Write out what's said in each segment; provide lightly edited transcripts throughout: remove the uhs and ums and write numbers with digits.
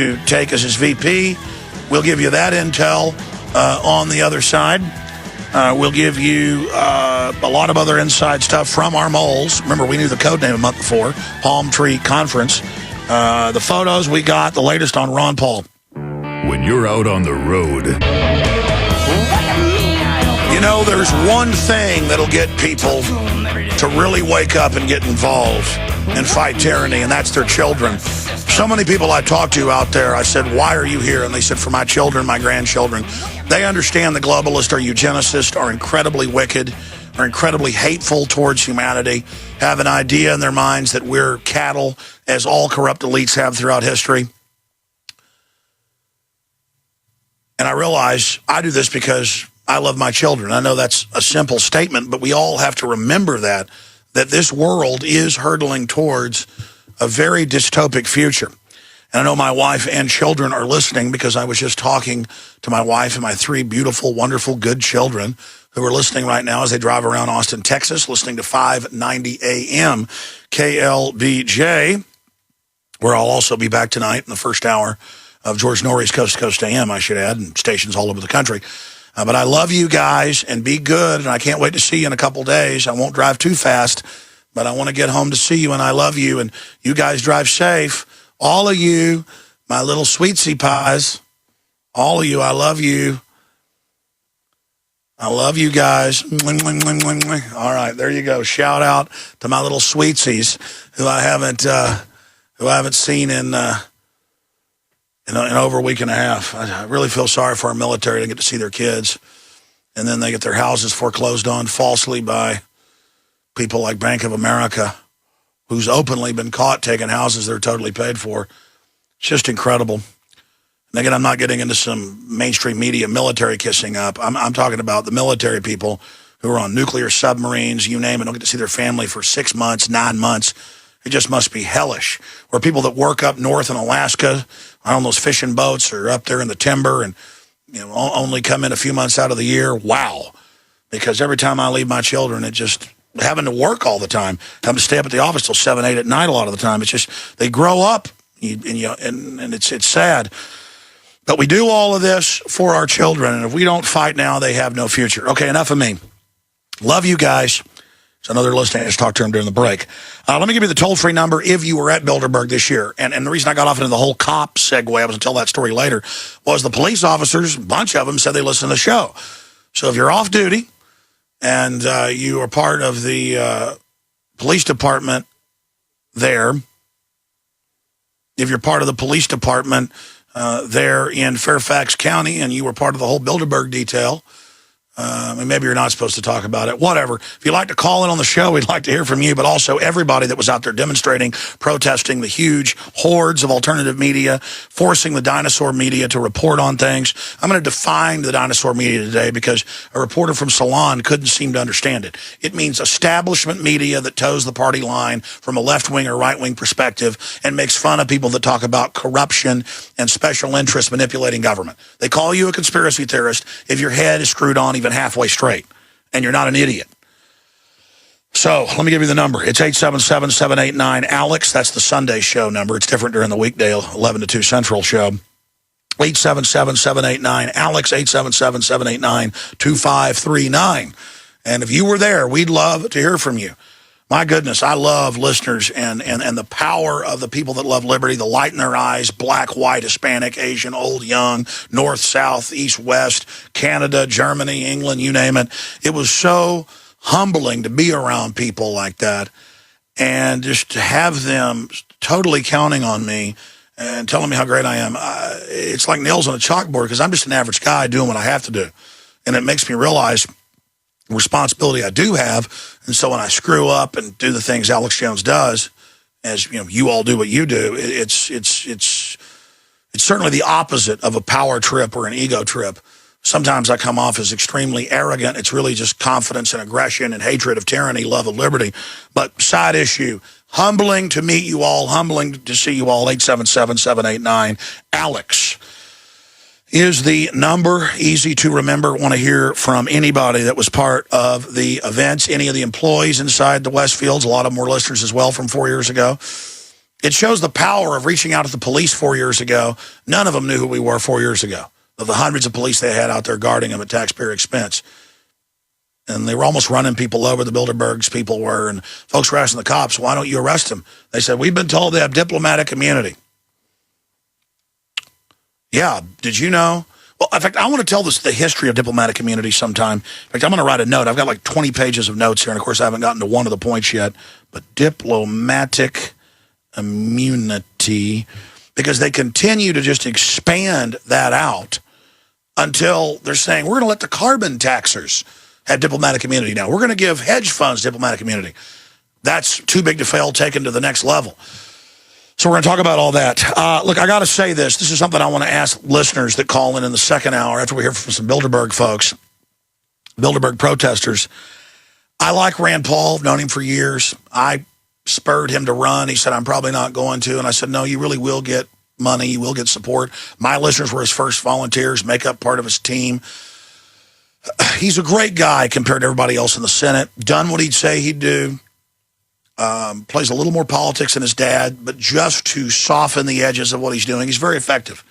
to take as his VP. We'll give you that intel on the other side. We'll give you a lot of other inside stuff from our moles. Remember, we knew the code name a month before, Palm Tree Conference. The photos we got, the latest on Ron Paul. When you're out on the road. You know, there's one thing that'll get people to really wake up and get involved and fight tyranny, and that's their children. So many people I talked to out there, I said, why are you here? And they said, for my children, my grandchildren. They understand the globalists are eugenicists, are incredibly wicked, are incredibly hateful towards humanity, have an idea in their minds that we're cattle, as all corrupt elites have throughout history. And I realize I do this because I love my children. I know that's a simple statement, but we all have to remember that this world is hurtling towards a very dystopic future. And I know my wife and children are listening because I was just talking to my wife and my 3 beautiful, wonderful, good children who are listening right now as they drive around Austin, Texas, listening to 590 AM KLBJ, where I'll also be back tonight in the first hour of George Norrie's Coast to Coast AM, I should add, and stations all over the country. But I love you guys, and be good, and I can't wait to see you in a couple days. I won't drive too fast, but I want to get home to see you, and I love you, and you guys drive safe. All of you, my little sweetie pies, all of you, I love you. I love you guys. All right, there you go. Shout out to my little sweetsies who I haven't seen in over a week and a half. I really feel sorry for our military to get to see their kids, and then they get their houses foreclosed on falsely by people like Bank of America, who's openly been caught taking houses they're totally paid for. It's just incredible. And again, I'm not getting into some mainstream media military kissing up. I'm talking about the military people who are on nuclear submarines, you name it, don't get to see their family for 6 months, 9 months. It just must be hellish. Or people that work up north in Alaska on those fishing boats or up there in the timber and only come in a few months out of the year. Wow. Because every time I leave my children, it just having to work all the time, having to stay up at the office till 7, 8 at night a lot of the time. It's just they grow up, and it's sad. But we do all of this for our children, and if we don't fight now, they have no future. Okay, enough of me. Love you guys. So another listener, I just talked to him during the break. Let me give you the toll-free number if you were at Bilderberg this year. And the reason I got off into the whole cop segue, I was going to tell that story later, was the police officers, a bunch of them, said they listened to the show. So if you're off duty and you are part of the police department there, if you're part of the police department there in Fairfax County and you were part of the whole Bilderberg detail, maybe you're not supposed to talk about it, whatever. If you'd like to call in on the show, we'd like to hear from you, but also everybody that was out there demonstrating, protesting the huge hordes of alternative media, forcing the dinosaur media to report on things. I'm going to define the dinosaur media today because a reporter from Salon couldn't seem to understand it. It means establishment media that toes the party line from a left-wing or right-wing perspective and makes fun of people that talk about corruption and special interests manipulating government. They call you a conspiracy theorist if your head is screwed on even halfway straight, and you're not an idiot. So let me give you the number. It's 877-789-ALEX. That's the Sunday show number. It's different during the weekday 11 to 2 Central show. 877-789-ALEX, 877-789-2539. And if you were there, we'd love to hear from you. My goodness, I love listeners and the power of the people that love liberty, the light in their eyes, black, white, Hispanic, Asian, old, young, north, south, east, west, Canada, Germany, England, you name it. It was so humbling to be around people like that and just to have them totally counting on me and telling me how great I am. It's like nails on a chalkboard because I'm just an average guy doing what I have to do. And it makes me realize responsibility I do have, and so when I screw up and do the things Alex Jones does, as you all do what you do, it's certainly the opposite of a power trip or an ego trip. Sometimes I come off as extremely arrogant. It's really just confidence and aggression and hatred of tyranny, love of liberty. But side issue, humbling to meet you all, humbling to see you all. 877-789-ALEX. Is the number. Easy to remember. Want to hear from anybody that was part of the events, any of the employees inside the Westfields. A lot of them were listeners as well from 4 years ago. It shows the power of reaching out to the police 4 years ago. None of them knew who we were 4 years ago, of the hundreds of police they had out there guarding them at taxpayer expense. And they were almost running people over, the Bilderbergs people were, and folks were asking the cops, why don't you arrest them? They said, we've been told they have diplomatic immunity. Yeah, did you know? Well, in fact, I want to tell the history of diplomatic immunity sometime. In fact, I'm going to write a note. I've got like 20 pages of notes here, and of course I haven't gotten to one of the points yet. But diplomatic immunity, because they continue to just expand that out until they're saying, we're going to let the carbon taxers have diplomatic immunity now. We're going to give hedge funds diplomatic immunity. That's too big to fail, taken to the next level. So we're going to talk about all that. Look, I got to say this. This is something I want to ask listeners that call in the second hour after we hear from some Bilderberg folks, Bilderberg protesters. I like Rand Paul. I've known him for years. I spurred him to run. He said, I'm probably not going to. And I said, no, you really will get money. You will get support. My listeners were his first volunteers, make up part of his team. He's a great guy compared to everybody else in the Senate. Done what he'd say he'd do. Plays a little more politics than his dad, but just to soften the edges of what he's doing. He's very effective.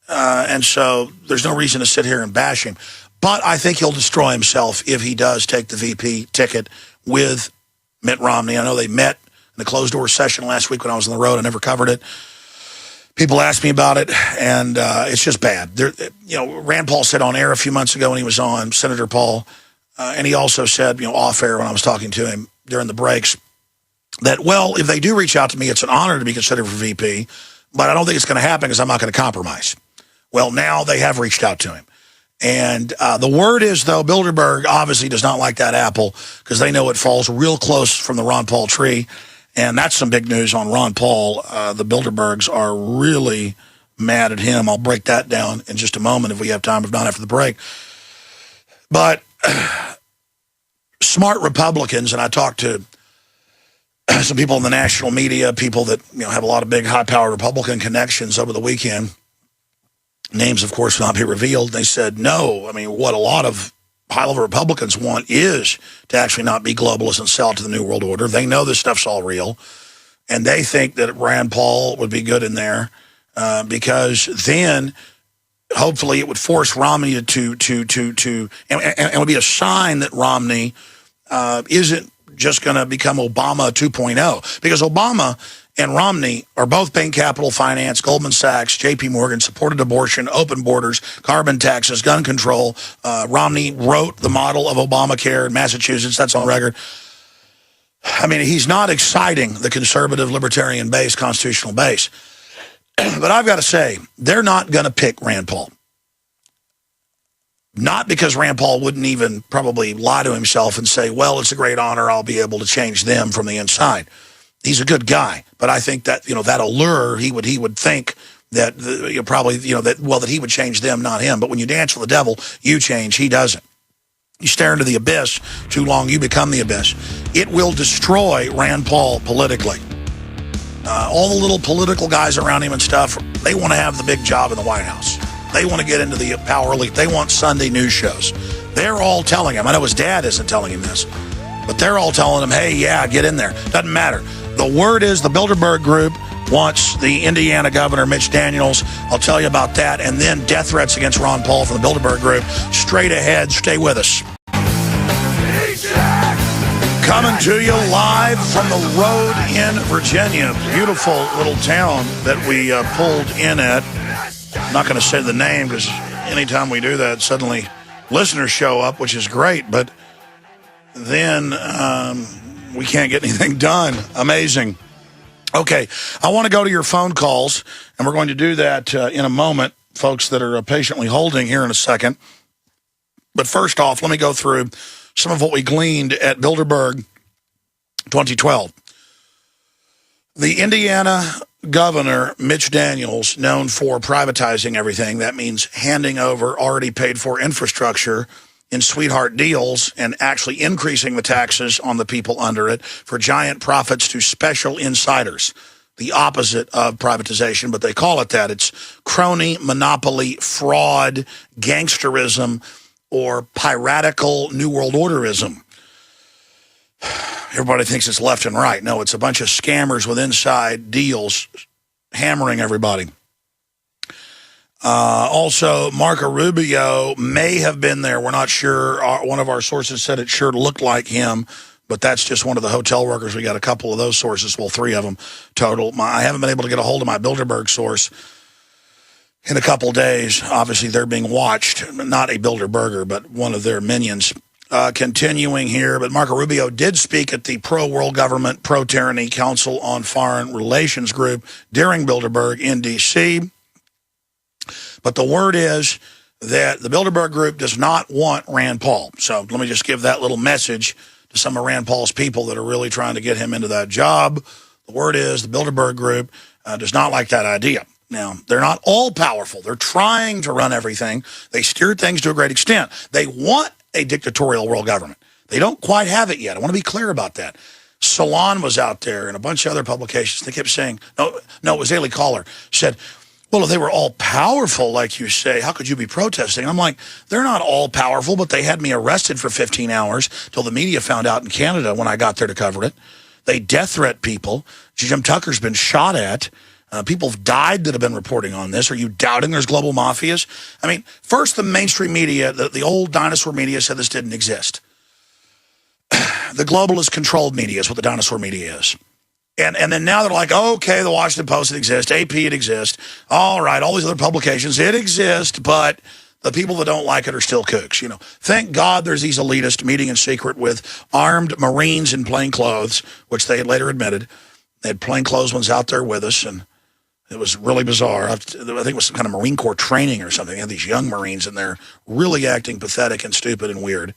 And so there's no reason to sit here and bash him. But I think he'll destroy himself if he does take the VP ticket with Mitt Romney. I know they met in a closed-door session last week when I was on the road. I never covered it. People asked me about it, and it's just bad. Rand Paul said on air a few months ago when he was on, Senator Paul, and he also said, off air when I was talking to him during the breaks, that, well, if they do reach out to me, it's an honor to be considered for VP, but I don't think it's going to happen because I'm not going to compromise. Well, now they have reached out to him. And the word is, though, Bilderberg obviously does not like that apple because they know it falls real close from the Ron Paul tree. And that's some big news on Ron Paul. The Bilderbergs are really mad at him. I'll break that down in just a moment if we have time, if not after the break. But smart Republicans, and I talked to some people in the national media, people that have a lot of big, high-powered Republican connections over the weekend. Names, of course, will not be revealed. They said, no, what a lot of high-level Republicans want is to actually not be globalists and sell to the New World Order. They know this stuff's all real, and they think that Rand Paul would be good in there because then hopefully it would force Romney to and it would be a sign that Romney isn't just going to become Obama 2.0, because Obama and Romney are both Bain Capital Finance, Goldman Sachs, J.P. Morgan, supported abortion, open borders, carbon taxes, gun control. Romney wrote the model of Obamacare in Massachusetts. That's on record. He's not exciting the conservative, libertarian base, constitutional base. But I've got to say, they're not going to pick Rand Paul. Not because Rand Paul wouldn't even probably lie to himself and say, well, it's a great honor, I'll be able to change them from the inside. He's a good guy, but I think that, that allure, he would think that, that he would change them, not him. But when you dance with the devil, you change, he doesn't. You stare into the abyss too long, you become the abyss. It will destroy Rand Paul politically. All the little political guys around him and stuff, they want to have the big job in the White House. They want to get into the power elite. They want Sunday news shows. They're all telling him. I know his dad isn't telling him this, but they're all telling him, hey, yeah, get in there. Doesn't matter. The word is the Bilderberg group wants the Indiana governor, Mitch Daniels. I'll tell you about that. And then death threats against Ron Paul from the Bilderberg group. Straight ahead. Stay with us. Coming to you live from the road in Virginia. Beautiful little town that we pulled in at. I'm not going to say the name because anytime we do that, suddenly listeners show up, which is great. But then we can't get anything done. Amazing. Okay, I want to go to your phone calls, and we're going to do that in a moment, folks that are patiently holding here in a second. But first off, let me go through some of what we gleaned at Bilderberg 2012. The Indiana governor, Mitch Daniels, known for privatizing everything. That means handing over already paid for infrastructure in sweetheart deals and actually increasing the taxes on the people under it for giant profits to special insiders. The opposite of privatization, but they call it that. It's crony, monopoly, fraud, gangsterism, or piratical New World Orderism. Everybody thinks it's left and right. No, it's a bunch of scammers with inside deals hammering everybody. Also, Marco Rubio may have been there. We're not sure. One of our sources said it sure looked like him, but that's just one of the hotel workers. We got a couple of those sources, well, 3 of them total. I haven't been able to get a hold of my Bilderberg source in a couple days. Obviously, they're being watched. Not a Bilderberger, but one of their minions. Continuing here, but Marco Rubio did speak at the pro-world government, pro-tyranny Council on Foreign Relations group during Bilderberg in D.C., but the word is that the Bilderberg group does not want Rand Paul. So let me just give that little message to some of Rand Paul's people that are really trying to get him into that job. The word is the Bilderberg group does not like that idea. Now, they're not all powerful. They're trying to run everything. They steer things to a great extent. They want a dictatorial world government. They don't quite have it yet. I want to be clear about that. Salon was out there and a bunch of other publications. They kept saying, no, it was Daily Caller, said, well, if they were all powerful, like you say, how could you be protesting? I'm like, they're not all powerful, but they had me arrested for 15 hours till the media found out in Canada when I got there to cover it. They death threat people. Jim Tucker's been shot at. People have died that have been reporting on this. Are you doubting there's global mafias? I mean, first the mainstream media, the old dinosaur media said this didn't exist. The globalist controlled media is what the dinosaur media is. And then now they're like, okay, the Washington Post, it exists. AP, it exists. All right, all these other publications, it exists, but the people that don't like it are still kooks. You know, thank God there's these elitists meeting in secret with armed Marines in plain clothes, which they had later admitted. They had plain clothes ones out there with us, and it was really bizarre. I think it was some kind of Marine Corps training or something. They had these young Marines in there really acting pathetic and stupid and weird.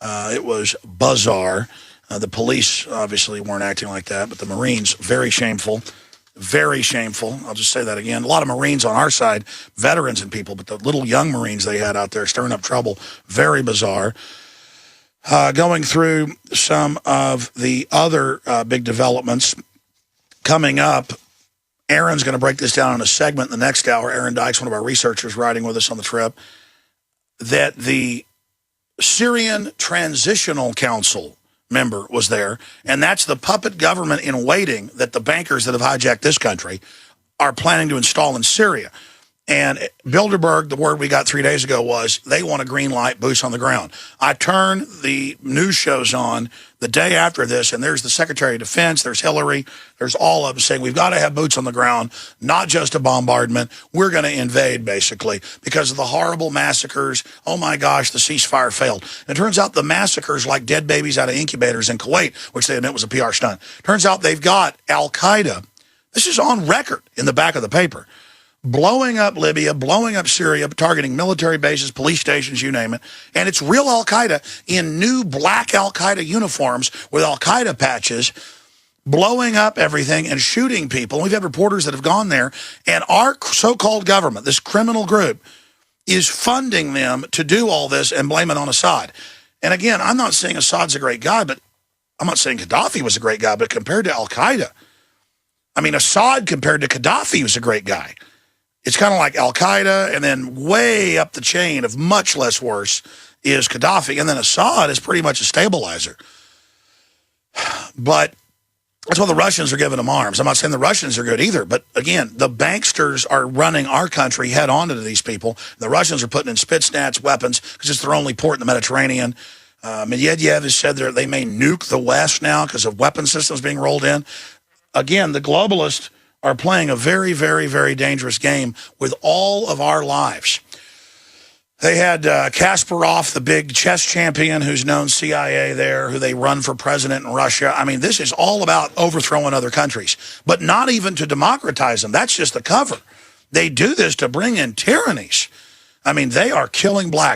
It was bizarre. The police obviously weren't acting like that, but the Marines, very shameful. Very shameful. I'll just say that again. A lot of Marines on our side, veterans and people, but the little young Marines they had out there stirring up trouble, very bizarre. Going through some of the other big developments coming up, Aaron's going to break this down in a segment in the next hour. Aaron Dykes, one of our researchers riding with us on the trip, that the Syrian Transitional Council member was there, and that's the puppet government in waiting that the bankers that have hijacked this country are planning to install in Syria. And Bilderberg, the word we got 3 days ago was they want a green light, boots on the ground. I turn the news shows on the day after this, and there's the Secretary of Defense, there's Hillary, there's all of them saying we've got to have boots on the ground, not just a bombardment. We're going to invade, basically, because of the horrible massacres. Oh, my gosh, the ceasefire failed. And it turns out the massacres, like dead babies out of incubators in Kuwait, which they admit was a PR stunt. Turns out they've got Al-Qaeda. This is on record in the back of the paper. Blowing up Libya, blowing up Syria, targeting military bases, police stations, you name it. And it's real Al-Qaeda in new black Al-Qaeda uniforms with Al-Qaeda patches, blowing up everything and shooting people. We've had reporters that have gone there, and our so-called government, this criminal group, is funding them to do all this and blame it on Assad. And again, I'm not saying Assad's a great guy, but I'm not saying Gaddafi was a great guy, but compared to Al-Qaeda, I mean, Assad compared to Gaddafi was a great guy. It's kind of like Al-Qaeda, and then way up the chain of much less worse is Gaddafi, and then Assad is pretty much a stabilizer. But that's why the Russians are giving them arms. I'm not saying the Russians are good either, but again, the banksters are running our country head on to these people. The Russians are putting in Spitsnaz weapons because it's their only port in the Mediterranean. Medvedev has said they may nuke the West now because of weapon systems being rolled in. Again, the globalists are playing a very, very, very dangerous game with all of our lives. They had Kasparov, the big chess champion who's known CIA there, who they run for president in Russia. I mean, this is all about overthrowing other countries, but not even to democratize them. That's just the cover. They do this to bring in tyrannies. I mean, they are killing blacks.